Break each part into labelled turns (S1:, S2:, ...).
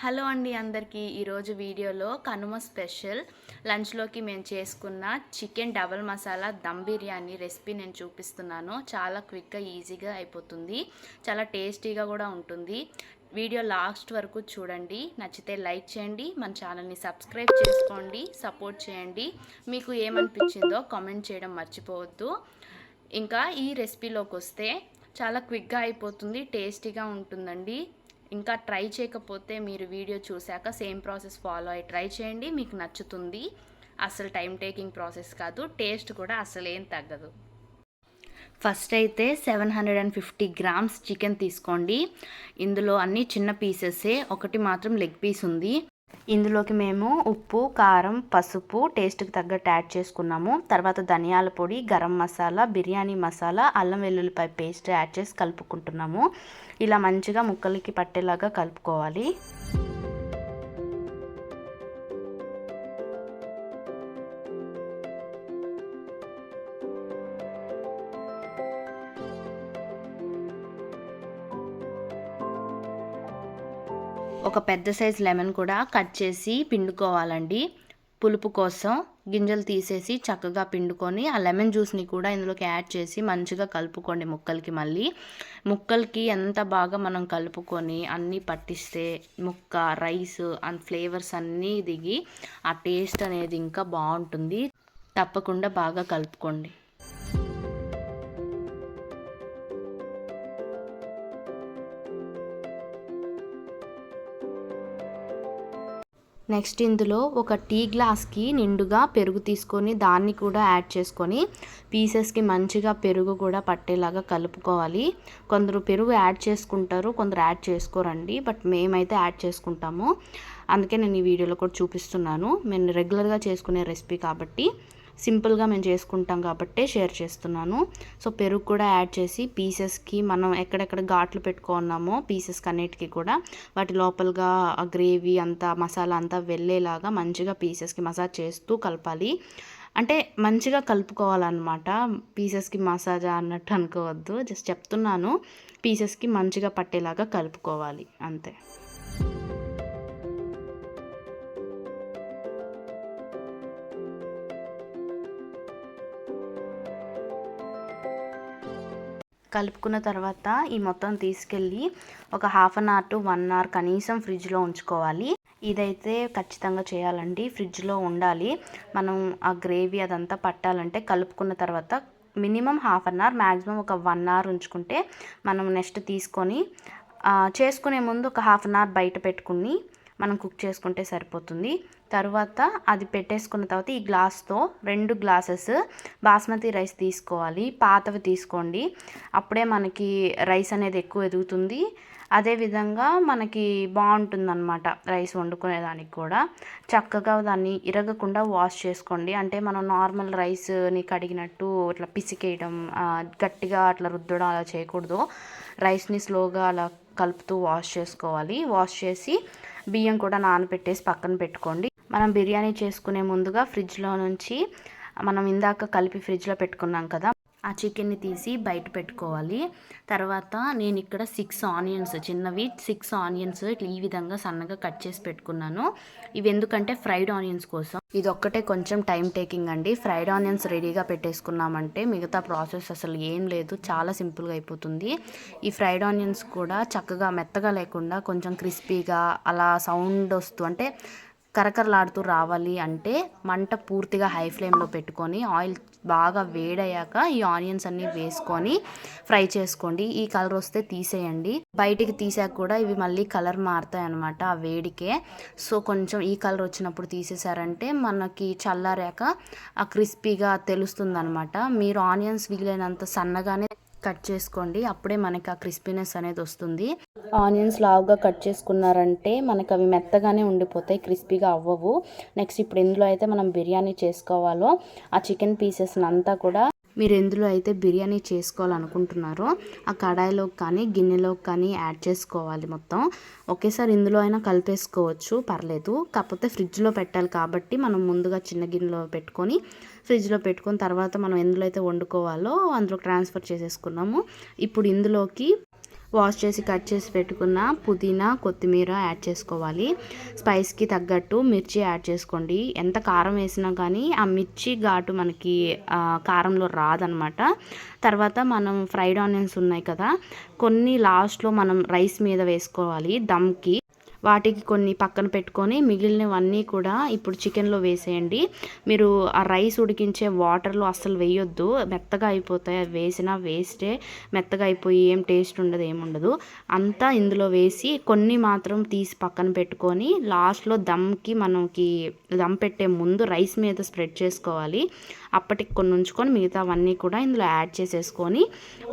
S1: Hello అండి అందరికీ ఈరోజు వీడియోలో కనుమ స్పెషల్ లంచ్లోకి మేము చేసుకున్న chicken double masala dum biryani recipe నేను చూపిస్తున్నాను. చాలా క్విక్గా ఈజీగా అయిపోతుంది, చాలా టేస్టీగా కూడా ఉంటుంది. వీడియో లాస్ట్ వరకు చూడండి. నచ్చితే లైక్ చేయండి, మన ఛానల్ని సబ్స్క్రైబ్ చేసుకోండి, సపోర్ట్ చేయండి. మీకు ఏమనిపించిందో కామెంట్ చేయడం మర్చిపోవద్దు. ఇంకా ఈ రెసిపీలోకి వస్తే చాలా క్విక్గా అయిపోతుంది, టేస్టీగా ఉంటుందండి. ఇంకా ట్రై చేయకపోతే మీరు వీడియో చూశాక సేమ్ ప్రాసెస్ ఫాలో అయ్యి ట్రై చేయండి, మీకు నచ్చుతుంది. అసలు టైం టేకింగ్ ప్రాసెస్ కాదు, టేస్ట్ కూడా అసలు ఏం తగ్గదు. ఫస్ట్ అయితే 750 గ్రామ్స్ చికెన్ తీసుకోండి. ఇందులో అన్ని చిన్న పీసెసే, ఒకటి మాత్రం లెగ్ పీస్ ఉంది. ఇందులోకి మేము ఉప్పు, కారం, పసుపు టేస్ట్కి తగ్గట్టు యాడ్ చేసుకున్నాము. తర్వాత ధనియాల పొడి, గరం మసాలా, బిర్యానీ మసాలా, అల్లం వెల్లుల్లిపాయ పేస్ట్ యాడ్ చేసి కలుపుకుంటున్నాము. ఇలా మంచిగా ముక్కలకి పట్టేలాగా కలుపుకోవాలి. ఒక పెద్ద సైజ్ లెమన్ కూడా కట్ చేసి పిండుకోవాలండి. పులుపు కోసం గింజలు తీసేసి చక్కగా పిండుకొని ఆ లెమన్ జ్యూస్ని కూడా ఇందులోకి యాడ్ చేసి మంచిగా కలుపుకోండి. ముక్కలకి ఎంత బాగా మనం కలుపుకొని అన్నీ పట్టిస్తే ముక్క, రైస్ అండ్ ఫ్లేవర్స్ అన్నీ దిగి ఆ టేస్ట్ అనేది ఇంకా బాగుంటుంది. తప్పకుండా బాగా కలుపుకోండి. నెక్స్ట్ ఇందులో ఒక టీ గ్లాస్కి నిండుగా పెరుగు తీసుకొని దాన్ని కూడా యాడ్ చేసుకొని పీసెస్కి మంచిగా పెరుగు కూడా పట్టేలాగా కలుపుకోవాలి. కొందరు పెరుగు యాడ్ చేసుకుంటారు, కొందరు యాడ్ చేసుకోరండి. బట్ మేమైతే యాడ్ చేసుకుంటాము, అందుకే నేను ఈ వీడియోలో కూడా చూపిస్తున్నాను. మేము రెగ్యులర్గా చేసుకునే రెసిపీ కాబట్టి, సింపుల్గా మేము చేసుకుంటాం కాబట్టి షేర్ చేస్తున్నాను. సో పెరుగు కూడా యాడ్ చేసి పీసెస్కి మనం ఎక్కడెక్కడ ఘాట్లు పెట్టుకున్నామో పీసెస్కి అన్నిటికీ కూడా వాటి లోపలగా ఆ గ్రేవీ అంతా, మసాలా అంతా వెళ్ళేలాగా మంచిగా పీసెస్కి మసాజ్ చేస్తూ కలపాలి. అంటే మంచిగా కలుపుకోవాలన్నమాట. పీసెస్కి మసాజ్ అన్నట్టు అనుకోవద్దు, జస్ట్ చెప్తున్నాను. పీసెస్కి మంచిగా పట్టేలాగా కలుపుకోవాలి, అంతే. కలుపుకున్న తర్వాత ఈ మొత్తం తీసుకెళ్ళి ఒక 1/2 అవర్ టు 1 అవర్ కనీసం ఫ్రిడ్జ్లో ఉంచుకోవాలి. ఇదైతే ఖచ్చితంగా చేయాలండి, ఫ్రిడ్జ్లో ఉండాలి. మనం ఆ గ్రేవీ అదంతా పట్టాలంటే కలుపుకున్న తర్వాత మినిమం 1/2 అవర్, మ్యాక్సిమం ఒక 1 అవర్ ఉంచుకుంటే మనం నెక్స్ట్ తీసుకొని చేసుకునే ముందు ఒక 1/2 అవర్ బయట పెట్టుకుని మనం కుక్ చేసుకుంటే సరిపోతుంది. తర్వాత అది పెట్టేసుకున్న తర్వాత ఈ గ్లాస్తో 2 గ్లాసెస్ బాస్మతి రైస్ తీసుకోవాలి. పాతవి తీసుకోండి, అప్పుడే మనకి రైస్ అనేది ఎక్కువ ఎదుగుతుంది. అదేవిధంగా మనకి బాగుంటుందన్నమాట రైస్ వండుకునేదానికి కూడా. చక్కగా దాన్ని ఇరగకుండా వాష్ చేసుకోండి. అంటే మనం నార్మల్ రైస్ని కడిగినట్టు ఇట్లా పిసికేయడం, గట్టిగా అట్లా రుద్దడం అలా చేయకూడదు. రైస్ని స్లోగా అలా కలుపుతూ వాష్ చేసుకోవాలి. వాష్ చేసి బియ్యం కూడా నానబెట్టేసి పక్కన పెట్టుకోండి. మనం బిర్యానీ చేసుకునే ముందుగా ఫ్రిడ్జ్లో నుంచి మనం ఇందాక కలిపి ఫ్రిడ్జ్లో పెట్టుకున్నాం కదా, ఆ చికెన్ని తీసి బయట పెట్టుకోవాలి. తర్వాత నేను ఇక్కడ 6 ఆనియన్స్, చిన్నవి 6 ఆనియన్స్ ఇట్లా ఈ విధంగా సన్నగా కట్ చేసి పెట్టుకున్నాను. ఇవి ఎందుకంటే ఫ్రైడ్ ఆనియన్స్ కోసం. ఇది ఒక్కటే కొంచెం టైం టేకింగ్ అండి. ఫ్రైడ్ ఆనియన్స్ రెడీగా పెట్టేసుకున్నామంటే మిగతా ప్రాసెస్ అసలు ఏం లేదు, చాలా సింపుల్గా అయిపోతుంది. ఈ ఫ్రైడ్ ఆనియన్స్ కూడా చక్కగా మెత్తగా లేకుండా కొంచెం క్రిస్పీగా అలా సౌండ్ వస్తూ, అంటే కరకరలాడుతూ రావాలి అంటే మంట పూర్తిగా హై ఫ్లేమ్లో పెట్టుకొని ఆయిల్ బాగా వేడయ్యాక ఈ ఆనియన్స్ అన్నీ వేసుకొని ఫ్రై చేసుకోండి. ఈ కలర్ వస్తే తీసేయండి. బయటికి తీసాక కూడా ఇవి మళ్ళీ కలర్ మారుతాయి అన్నమాట ఆ వేడికే. సో కొంచెం ఈ కలర్ వచ్చినప్పుడు తీసేసారంటే మనకి చల్లారాక ఆ క్రిస్పీగా తెలుస్తుంది అనమాట. మీరు ఆనియన్స్ వీలైనంత సన్నగానే కట్ చేసుకోండి, అప్పుడే మనకి ఆ క్రిస్పీనెస్ అనేది వస్తుంది. ఆనియన్స్ లావుగా కట్ చేసుకున్నారంటే మనకి అవి మెత్తగానే ఉండిపోతాయి, క్రిస్పీగా అవ్వవు. నెక్స్ట్ ఇప్పుడు ఎందులో అయితే మనం బిర్యానీ చేసుకోవాలో ఆ చికెన్ పీసెస్ని అంతా కూడా మీరు ఎందులో అయితే బిర్యానీ చేసుకోవాలనుకుంటున్నారో ఆ కడాయిలోకి కానీ గిన్నెలోకి కానీ యాడ్ చేసుకోవాలి. మొత్తం ఒకేసారి ఇందులో అయినా కలిపేసుకోవచ్చు, పర్లేదు. కాకపోతే ఫ్రిడ్జ్లో పెట్టాలి కాబట్టి మనం ముందుగా చిన్న గిన్నెలో పెట్టుకొని ఫ్రిడ్జ్లో పెట్టుకొని తర్వాత మనం ఎందులో అయితే వండుకోవాలో అందులో ట్రాన్స్ఫర్ చేసేసుకున్నాము. ఇప్పుడు ఇందులోకి వాష్ చేసి కట్ చేసి పెట్టుకున్న పుదీనా కొత్తిమీర యాడ్ చేసుకోవాలి. స్పైస్కి తగ్గట్టు మిర్చి యాడ్ చేసుకోండి. ఎంత కారం వేసినా కానీ ఆ మిర్చి ఘాటు మనకి కారంలో రాదనమాట. తర్వాత మనం ఫ్రైడ్ ఆనియన్స్ ఉన్నాయి కదా, కొన్ని లాస్ట్లో మనం రైస్ మీద వేసుకోవాలి దమ్కి. వాటికి కొన్ని పక్కన పెట్టుకొని మిగిలినవన్నీ కూడా ఇప్పుడు చికెన్లో వేసేయండి. మీరు ఆ రైస్ ఉడికించే వాటర్లో అస్సలు వేయొద్దు, మెత్తగా అయిపోతాయి. అవి వేసినా వేస్టే, మెత్తగా అయిపోయి ఏం టేస్ట్ ఉండదు, ఏముండదు. అంతా ఇందులో వేసి కొన్ని మాత్రం తీసి పక్కన పెట్టుకొని లాస్ట్లో మనకి దమ్ పెట్టే ముందు రైస్ మీద స్ప్రెడ్ చేసుకోవాలి. అప్పటికి కొన్ని ఉంచుకొని మిగతావన్నీ కూడా ఇందులో యాడ్ చేసేసుకొని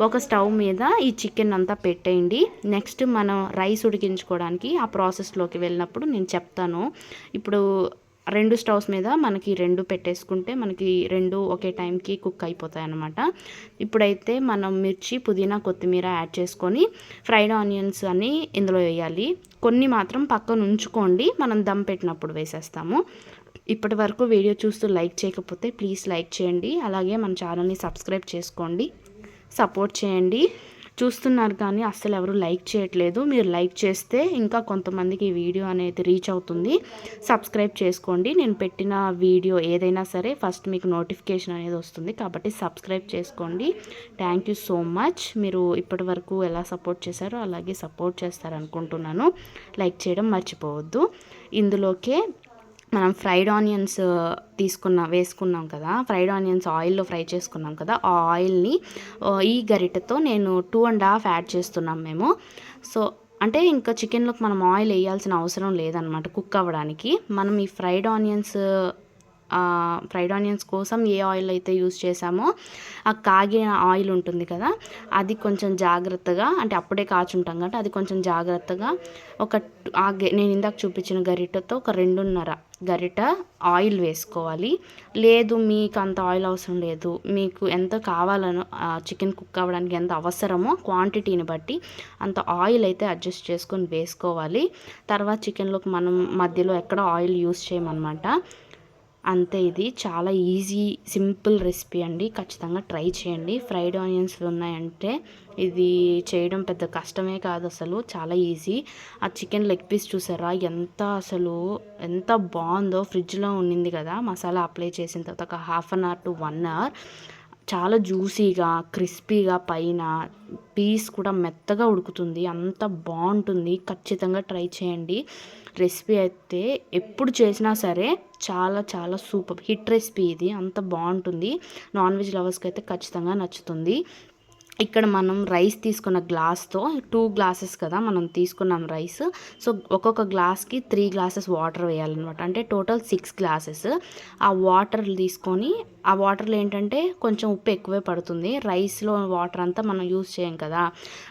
S1: ఒక స్టవ్ మీద ఈ చికెన్ అంతా పెట్టేయండి. నెక్స్ట్ మనం రైస్ ఉడికించుకోవడానికి ఆ ప్రాసెస్లోకి వెళ్ళినప్పుడు నేను చెప్తాను. ఇప్పుడు 2 స్టవ్స్ మీద మనకి 2 పెట్టేసుకుంటే మనకి 2 ఒకే టైంకి కుక్ అయిపోతాయి అన్నమాట. ఇప్పుడైతే మనం మిర్చి, పుదీనా, కొత్తిమీర యాడ్ చేసుకొని ఫ్రైడ్ ఆనియన్స్ అని ఇందులో వేయాలి. కొన్ని మాత్రం పక్కన ఉంచుకోండి, మనం దమ్ పెట్టినప్పుడు వేసేస్తాము. ఇప్పటి వరకు వీడియో చూస్తూ లైక్ చేయకపోతే ప్లీజ్ లైక్ చేయండి. అలాగే మన ఛానల్ని సబ్స్క్రైబ్ చేసుకోండి, సపోర్ట్ చేయండి. చూస్తున్నారు కానీ అస్సలు ఎవరు లైక్ చేయట్లేదు. మీరు లైక్ చేస్తే ఇంకా కొంతమందికి ఈ వీడియో అనేది రీచ్ అవుతుంది. సబ్స్క్రైబ్ చేసుకోండి. నేను పెట్టిన వీడియో ఏదైనా సరే ఫస్ట్ మీకు నోటిఫికేషన్ అనేది వస్తుంది, కాబట్టి సబ్స్క్రైబ్ చేసుకోండి. Thank you so much. మీరు ఇప్పటి వరకు ఎలా సపోర్ట్ చేశారో అలాగే సపోర్ట్ చేస్తారనుకుంటున్నాను. లైక్ చేయడం మర్చిపోవద్దు. ఇందులోకే మనం ఫ్రైడ్ ఆనియన్స్ వేసుకున్నాం కదా, ఫ్రైడ్ ఆనియన్స్ ఆయిల్లో ఫ్రై చేసుకున్నాం కదా, ఆ ఆయిల్ని ఈ గరిటెతో నేను 2.5 యాడ్ చేస్తున్నాం మేము. సో అంటే ఇంకా చికెన్లోకి మనం ఆయిల్ వేయాల్సిన అవసరం లేదనమాట కుక్ అవ్వడానికి. మనం ఈ ఫ్రైడ్ ఆనియన్స్ కోసం ఏ ఆయిల్ అయితే యూస్ చేసామో ఆ కాగిన ఆయిల్ ఉంటుంది కదా, అది కొంచెం జాగ్రత్తగా, అంటే అప్పుడే కాచుంటాం కాబట్టి అది కొంచెం జాగ్రత్తగా నేను ఇందాక చూపించిన గరిటెతో ఒక 2.5 గరిట ఆయిల్ వేసుకోవాలి. లేదు మీకు అంత ఆయిల్ అవసరం లేదు, మీకు ఎంత కావాలనో చికెన్ కుక్ అవ్వడానికి ఎంత అవసరమో క్వాంటిటీని బట్టి అంత ఆయిల్ అయితే అడ్జస్ట్ చేసుకొని వేసుకోవాలి. తర్వాత చికెన్లోకి మనం మధ్యలో ఎక్కడ ఆయిల్ యూస్ చేయమన్నమాట. అంతే. ఇది చాలా ఈజీ సింపుల్ రెసిపీ అండి, ఖచ్చితంగా ట్రై చేయండి. ఫ్రైడ్ ఆనియన్స్ ఉన్నాయంటే ఇది చేయడం పెద్ద కష్టమే కాదు, అసలు చాలా ఈజీ. ఆ చికెన్ లెగ్ పీస్ చూసారా ఎంత బాగుందో. ఫ్రిడ్జ్లో ఉండింది కదా, మసాలా అప్లై చేసిన తర్వాత ఒక 1/2 అవర్ to 1 అవర్ చాలా జ్యూసీగా క్రిస్పీగా, పైన పీస్ కూడా మెత్తగా ఉడుకుతుంది. అంత బాగుంటుంది, ఖచ్చితంగా ట్రై చేయండి. రెసిపీ అయితే ఎప్పుడు చేసినా సరే చాలా చాలా సూపర్ హిట్ రెసిపీ ఇది. అంత బాగుంటుంది. నాన్ వెజ్ లవర్స్కి అయితే ఖచ్చితంగా నచ్చుతుంది. ఇక్కడ మనం రైస్ తీసుకున్న గ్లాస్తో 2 గ్లాసెస్ కదా మనం తీసుకున్నాం రైస్. సో ఒక్కొక్క గ్లాస్కి 3 గ్లాసెస్ వాటర్ వేయాలన్నమాట, అంటే టోటల్ 6 గ్లాసెస్. ఆ వాటర్ తీసుకొని ఆ వాటర్లో ఏంటంటే కొంచెం ఉప్పు ఎక్కువే పడుతుంది. రైస్లో వాటర్ అంతా మనం యూజ్ చేయం కదా,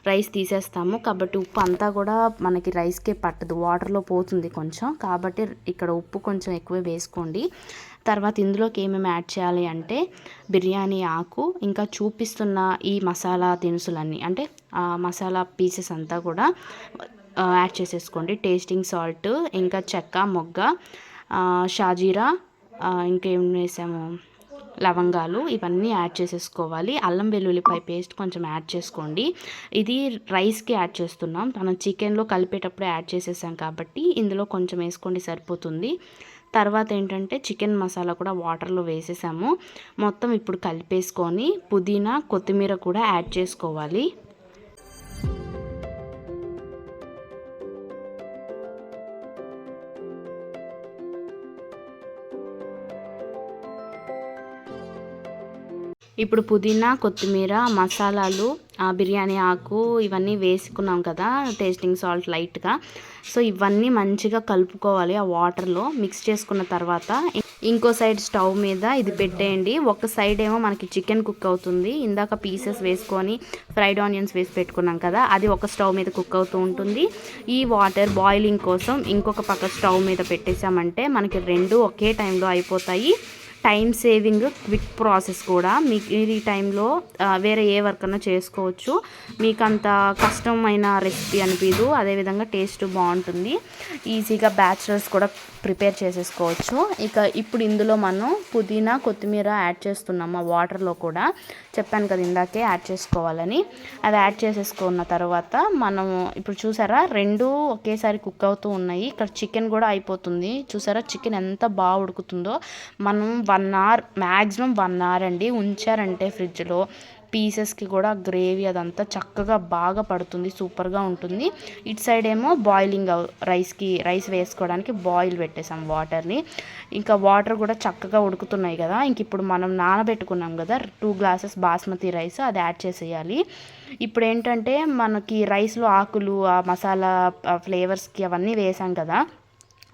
S1: రైస్ తీసేస్తాము కాబట్టి ఉప్పు అంతా కూడా మనకి రైస్కే పట్టదు, వాటర్లో పోతుంది కొంచెం. కాబట్టి ఇక్కడ ఉప్పు కొంచెం ఎక్కువే వేసుకోండి. తర్వాత ఇందులోకి ఏమేమి యాడ్ చేయాలి అంటే బిర్యానీ ఆకు, ఇంకా చూపిస్తున్న ఈ మసాలా దినుసులన్నీ, అంటే మసాలా పీసెస్ అంతా కూడా యాడ్ చేసేసుకోండి. టేస్టింగ్ సాల్ట్, ఇంకా చెక్క, మొగ్గ, షాజీరా, ఇంకేం వేసాము, లవంగాలు, ఇవన్నీ యాడ్ చేసేసుకోవాలి. అల్లం వెల్లుల్లిపాయ పేస్ట్ కొంచెం యాడ్ చేసుకోండి. ఇది రైస్కి యాడ్ చేస్తున్నాం, మనం చికెన్లో కలిపేటప్పుడే యాడ్ చేసేసాం కాబట్టి ఇందులో కొంచెం వేసుకోండి, సరిపోతుంది. తర్వాత ఏంటంటే చికెన్ మసాలా కూడా వాటర్లో వేసేసాము. మొత్తం ఇప్పుడు కలిపేసుకొని పుదీనా, కొత్తిమీర కూడా యాడ్ చేసుకోవాలి. ఇప్పుడు పుదీనా, కొత్తిమీర, మసాలాలు, బిర్యానీ ఆకు ఇవన్నీ వేసుకున్నాం కదా, టేస్టింగ్ సాల్ట్ లైట్గా. సో ఇవన్నీ మంచిగా కలుపుకోవాలి ఆ వాటర్లో. మిక్స్ చేసుకున్న తర్వాత ఇంకో సైడ్ స్టవ్ మీద ఇది పెట్టేయండి. ఒక సైడ్ ఏమో మనకి చికెన్ కుక్ అవుతుంది, ఇందాక పీసెస్ వేసుకొని ఫ్రైడ్ ఆనియన్స్ వేసి పెట్టుకున్నాం కదా, అది ఒక స్టవ్ మీద కుక్ అవుతూ ఉంటుంది. ఈ వాటర్ బాయిలింగ్ కోసం ఇంకొక పక్క స్టవ్ మీద పెట్టేసామంటే మనకి 2 ఒకే టైంలో అయిపోతాయి. టైం సేవింగ్, క్విక్ ప్రాసెస్ కూడా. మీకు ఈ టైంలో వేరే ఏ వర్క్ అన్నా చేసుకోవచ్చు. మీకు అంత కష్టమైన రెసిపీ అనిపించదు. అదేవిధంగా టేస్ట్ బాగుంటుంది. ఈజీగా బ్యాచిలర్స్ కూడా ప్రిపేర్ చేసేసుకోవచ్చు. ఇప్పుడు ఇందులో మనం పుదీనా, కొత్తిమీర యాడ్ చేస్తున్నాము. ఆ వాటర్లో కూడా చెప్పాను కదా ఇందాకే యాడ్ చేసుకోవాలని. అది యాడ్ చేసేసుకున్న తర్వాత మనము ఇప్పుడు చూసారా 2 ఒకేసారి కుక్ అవుతూ ఉన్నాయి. ఇక్కడ చికెన్ కూడా అయిపోతుంది. చూసారా చికెన్ ఎంత బాగా ఉడుకుతుందో. మనం 1 అవర్, మ్యాక్సిమం 1 అవర్ అండి ఉంచారంటే ఫ్రిడ్జ్లో, పీసెస్కి కూడా గ్రేవీ అదంతా చక్కగా బాగా పడుతుంది. సూపర్గా ఉంటుంది. ఇటు సైడ్ ఏమో బాయిలింగ్ రైస్ వేసుకోవడానికి బాయిల్ పెట్టేసాం వాటర్ని. ఇంకా వాటర్ కూడా చక్కగా ఉడుకుతున్నాయి కదా. ఇప్పుడు మనం నానబెట్టుకున్నాం కదా 2 గ్లాసెస్ బాస్మతి రైస్, అది యాడ్ చేసేయాలి. ఇప్పుడు ఏంటంటే మనకి రైస్లో ఆకులు, ఆ మసాలా ఫ్లేవర్స్కి అవన్నీ వేసాం కదా,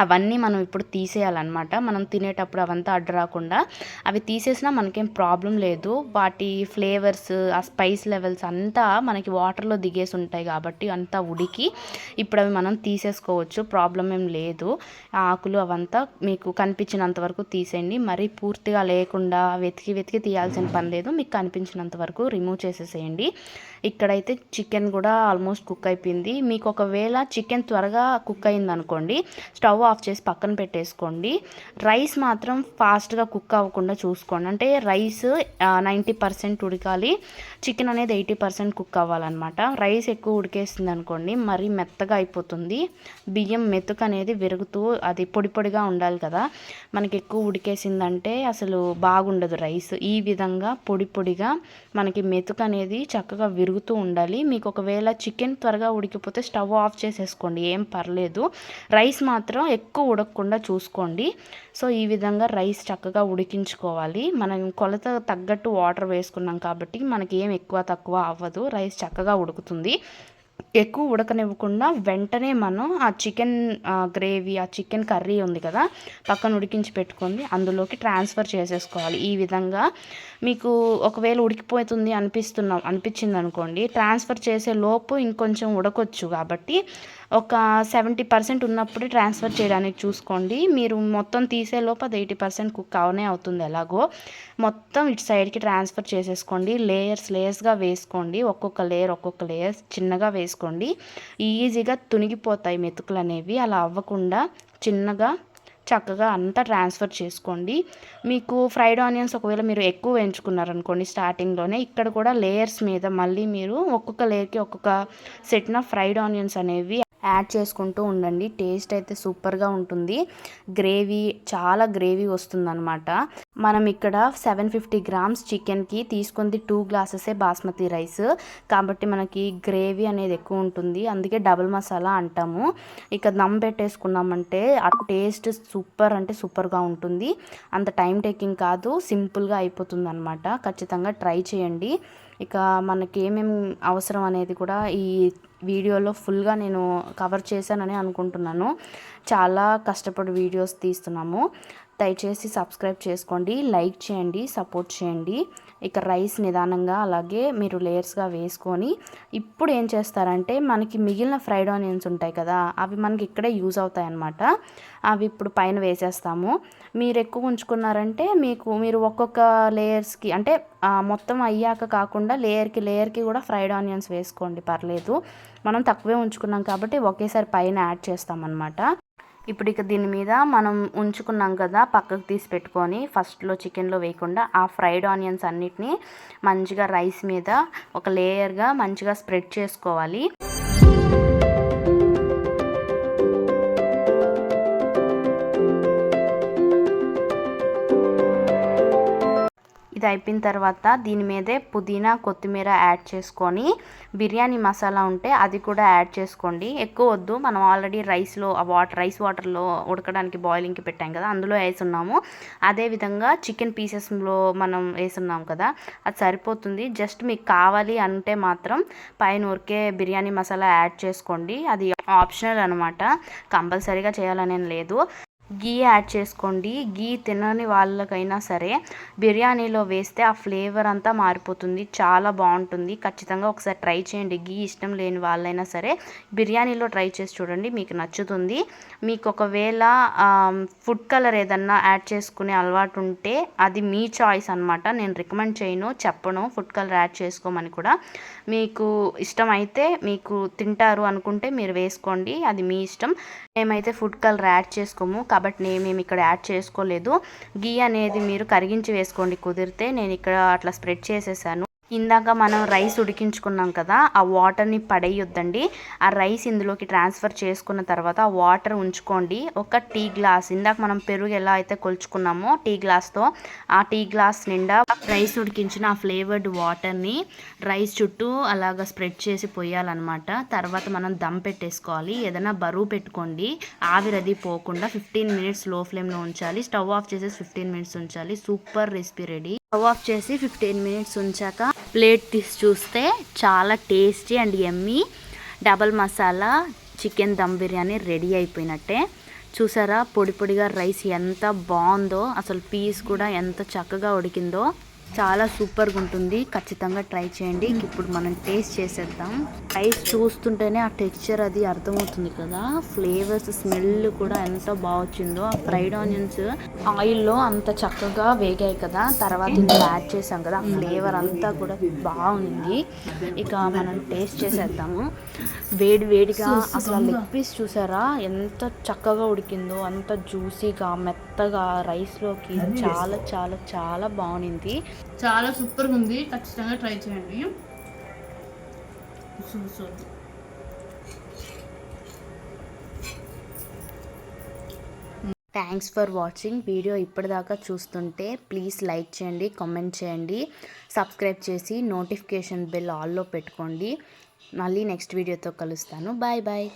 S1: అవన్నీ మనం ఇప్పుడు తీసేయాలన్నమాట. మనం తినేటప్పుడు అవంతా అడ్డు రాకుండా అవి తీసేసినా మనకేం ప్రాబ్లం లేదు. వాటి ఫ్లేవర్స్, ఆ స్పైస్ లెవెల్స్ అంతా మనకి వాటర్లో దిగేసి ఉంటాయి కాబట్టి అంతా ఉడికి ఇప్పుడు అవి మనం తీసేసుకోవచ్చు. ప్రాబ్లం ఏం లేదు. ఆకులు అవంతా మీకు కనిపించినంత వరకు తీసేయండి. మరీ పూర్తిగా లేకుండా వెతికి తీయాల్సిన పని లేదు. మీకు కనిపించినంత వరకు రిమూవ్ చేసేసేయండి. ఇక్కడైతే చికెన్ కూడా ఆల్మోస్ట్ కుక్ అయిపోయింది. మీకు ఒకవేళ చికెన్ త్వరగా కుక్ అయింది అనుకోండి, స్టవ్ ఆఫ్ చేసి పక్కన పెట్టేసుకోండి. రైస్ మాత్రం ఫాస్ట్గా కుక్ అవ్వకుండా చూసుకోండి. అంటే రైస్ 90% ఉడకాలి, చికెన్ అనేది 80% కుక్ అవ్వాలన్నమాట. రైస్ ఎక్కువ ఉడికేస్తుంది అనుకోండి మరీ మెత్తగా అయిపోతుంది. బియ్యం మెతుకు అనేది విరుగుతూ అది పొడి పొడిగా ఉండాలి కదా. మనకి ఎక్కువ ఉడికేసిందంటే అసలు బాగుండదు రైస్. ఈ విధంగా పొడి పొడిగా మనకి మెతుకు అనేది చక్కగా విరుగుతూ ఉండాలి. మీకు ఒకవేళ చికెన్ త్వరగా ఉడికిపోతే స్టవ్ ఆఫ్ చేసేసుకోండి, ఏం పర్లేదు. రైస్ మాత్రం ఎక్కువ ఉడకకుండా చూసుకోండి. సో ఈ విధంగా రైస్ చక్కగా ఉడికించుకోవాలి. మనం కొలత తగ్గట్టు వాటర్ వేసుకున్నాం కాబట్టి మనకి ఏం ఎక్కువ తక్కువ అవ్వదు. రైస్ చక్కగా ఉడుకుతుంది. ఎక్కువ ఉడకనివ్వకుండా వెంటనే మనం ఆ చికెన్ గ్రేవీ, ఆ చికెన్ కర్రీ ఉంది కదా పక్కన ఉడికించి పెట్టుకొని అందులోకి ట్రాన్స్ఫర్ చేసేసుకోవాలి. ఈ విధంగా మీకు ఒకవేళ ఉడికిపోతుంది అనిపించింది అనుకోండి, ట్రాన్స్ఫర్ చేసే లోపు ఇంకొంచెం ఉడకొచ్చు కాబట్టి ఒక 70% ఉన్నప్పుడు ట్రాన్స్ఫర్ చేయడానికి చూసుకోండి. మీరు మొత్తం తీసే లోపు అది 80% కుక్ అవనే అవుతుంది. ఎలాగో మొత్తం ఇటు సైడ్కి ట్రాన్స్ఫర్ చేసేసుకోండి. లేయర్స్గా వేసుకోండి. ఒక్కొక్క లేయర్ చిన్నగా వేసుకోండి. ఈజీగా తునిగిపోతాయి మెతుకులు అనేవి. అలా అవ్వకుండా చిన్నగా చక్కగా అంతా ట్రాన్స్ఫర్ చేసుకోండి. మీకు ఫ్రైడ్ ఆనియన్స్ ఒకవేళ మీరు ఎక్కువ వేయించుకున్నారనుకోండి స్టార్టింగ్లోనే, ఇక్కడ కూడా లేయర్స్ మీద మళ్ళీ మీరు ఒక్కొక్క లేయర్కి ఒక్కొక్క సెట్న ఫ్రైడ్ ఆనియన్స్ అనేవి యాడ్ చేసుకుంటూ ఉండండి. టేస్ట్ అయితే సూపర్గా ఉంటుంది. చాలా గ్రేవీ వస్తుందన్నమాట. మనం ఇక్కడ 750 గ్రామ్స్ చికెన్కి తీసుకుంది 2 గ్లాసెసే బాస్మతి రైస్ కాబట్టి మనకి గ్రేవీ అనేది ఎక్కువ ఉంటుంది. అందుకే డబుల్ మసాలా అంటాము. దమ్ పెట్టేసుకున్నామంటే ఆ టేస్ట్ సూపర్ అంటే సూపర్గా ఉంటుంది. అంత టైం టేకింగ్ కాదు, సింపుల్గా అయిపోతుంది అనమాట. ఖచ్చితంగా ట్రై చేయండి. మనకి ఏమేమి అవసరం అనేది కూడా ఈ వీడియోలో ఫుల్గా నేను కవర్ చేశానని అనుకుంటున్నాను. చాలా కష్టపడి వీడియోస్ తీస్తున్నాము. దయచేసి సబ్స్క్రైబ్ చేసుకోండి, లైక్ చేయండి, సపోర్ట్ చేయండి. రైస్ నిదానంగా అలాగే మీరు లేయర్స్గా వేసుకొని ఇప్పుడు ఏం చేస్తారంటే మనకి మిగిలిన ఫ్రైడ్ ఆనియన్స్ ఉంటాయి కదా, అవి మనకి ఇక్కడే యూజ్ అవుతాయి అన్నమాట. అవి ఇప్పుడు పైన వేసేస్తాము. మీరు ఎక్కువ ఉంచుకున్నారంటే మీరు ఒక్కొక్క లేయర్స్కి అంటే మొత్తం అయ్యాక కాకుండా లేయర్కి కూడా ఫ్రైడ్ ఆనియన్స్ వేసుకోండి, పర్లేదు. మనం తక్కువే ఉంచుకున్నాం కాబట్టి ఒకేసారి పైన యాడ్ చేస్తామన్నమాట. ఇప్పుడు దీని మీద మనం ఉంచుకున్నాం కదా పక్కకు తీసి పెట్టుకొని ఫస్ట్లో చికెన్లో వేయకుండా ఆ ఫ్రైడ్ ఆనియన్స్ అన్నిటినీ మంచిగా రైస్ మీద ఒక లేయర్గా మంచిగా స్ప్రెడ్ చేసుకోవాలి. ఇది అయిపోయిన తర్వాత దీని మీదే పుదీనా, కొత్తిమీర యాడ్ చేసుకొని బిర్యానీ మసాలా ఉంటే అది కూడా యాడ్ చేసుకోండి. ఎక్కువ వద్దు, మనం ఆల్రెడీ రైస్ వాటర్లో ఉడకడానికి బాయిలింగ్కి పెట్టాం కదా, అందులో వేసున్నాము. అదేవిధంగా చికెన్ పీసెస్లో మనం వేసున్నాం కదా, అది సరిపోతుంది. జస్ట్ మీకు కావాలి అంటే మాత్రం పైన ఊరికే బిర్యానీ మసాలా యాడ్ చేసుకోండి. అది ఆప్షనల్ అనమాట, కంపల్సరీగా చేయాలనేం లేదు. గీ యాడ్ చేసుకోండి. గీ తినని వాళ్ళకైనా సరే బిర్యానీలో వేస్తే ఆ ఫ్లేవర్ అంతా మారిపోతుంది, చాలా బాగుంటుంది. ఖచ్చితంగా ఒకసారి ట్రై చేయండి. గీ ఇష్టం లేని వాళ్ళైనా సరే బిర్యానీలో ట్రై చేసి చూడండి, మీకు నచ్చుతుంది. మీకు ఒకవేళ ఫుడ్ కలర్ ఏదన్నా యాడ్ చేసుకునే అలవాటు ఉంటే అది మీ చాయిస్ అనమాట. నేను రికమెండ్ చేయను, చెప్పను ఫుడ్ కలర్ యాడ్ చేసుకోమని కూడా. మీకు ఇష్టమైతే, మీకు తింటారు అనుకుంటే మీరు వేసుకోండి, అది మీ ఇష్టం. మేమైతే ఫుడ్ కలర్ యాడ్ చేసుకోము కాబట్టి మేము ఇక్కడ యాడ్ చేసుకోలేదు. గీ అనేది మీరు కరిగించి వేసుకోండి కుదిరితే. నేను ఇక్కడ అట్లా స్ప్రెడ్ చేసేసాను. ఇందాక మనం రైస్ ఉడికించుకున్నాం కదా, ఆ వాటర్ని పడేయొద్దండి. ఆ రైస్ ఇందులోకి ట్రాన్స్ఫర్ చేసుకున్న తర్వాత ఆ వాటర్ ఉంచుకోండి. ఒక టీ గ్లాస్, ఇందాక మనం పెరుగు ఎలా అయితే కొలుచుకున్నామో టీ గ్లాస్తో, ఆ టీ గ్లాస్ నిండా రైస్ ఉడికించిన ఆ ఫ్లేవర్డ్ వాటర్ని రైస్ చుట్టూ అలాగ స్ప్రెడ్ చేసి పోయాలన్నమాట. తర్వాత మనం దమ్ పెట్టేసుకోవాలి. ఏదైనా బరువు పెట్టుకోండి, ఆవిరది పోకుండా 15 మినిట్స్ లో ఫ్లేమ్లో ఉంచాలి. స్టవ్ ఆఫ్ చేసేసి 15 మినిట్స్ ఉంచాలి. Super recipe ready. Stove off చేసి 15 మినిట్స్ ఉంచాక ప్లేట్ తీసి చూస్తే చాలా tasty and yummy double masala chicken dum biryani ready అయిపోయినట్టే. చూసారా పొడి పొడిగా రైస్ ఎంత బాగుందో, అసలు పీస్ కూడా ఎంత చక్కగా ఉడికిందో. చాలా సూపర్గా ఉంటుంది, ఖచ్చితంగా ట్రై చేయండి. ఇప్పుడు మనం టేస్ట్ చేసేద్దాం. రైస్ చూస్తుంటేనే ఆ టెక్స్చర్ అది అర్థమవుతుంది కదా, ఫ్లేవర్స్ స్మెల్ కూడా ఎంత బాగా వచ్చిందో. ఆ ఫ్రైడ్ ఆనియన్స్ ఆయిల్లో అంత చక్కగా వేగాయి కదా, తర్వాత ఇందులో యాడ్ చేసాం కదా, ఆ ఫ్లేవర్ అంతా కూడా బాగుంది. ఇక మనం టేస్ట్ చేసేద్దాము. వేడి వేడిగా అసలు లెగ్ పీస్ చూసారా ఎంత చక్కగా ఉడికిందో, అంత జ్యూసీగా మెత్తగా రైస్లోకి చాలా చాలా చాలా బాగుంది.
S2: చాలా సూపర్గా ఉంది, ఖచ్చితంగా ట్రై చేయండి.
S1: Thanks for watching. వీడియో ఇప్పటిదాకా చూస్తుంటే ప్లీజ్ లైక్ చేయండి, కామెంట్ చేయండి, సబ్స్క్రైబ్ చేసి నోటిఫికేషన్ బెల్ ఆల్లో పెట్టుకోండి. మళ్ళీ నెక్స్ట్ వీడియోతో కలుస్తాను. Bye bye.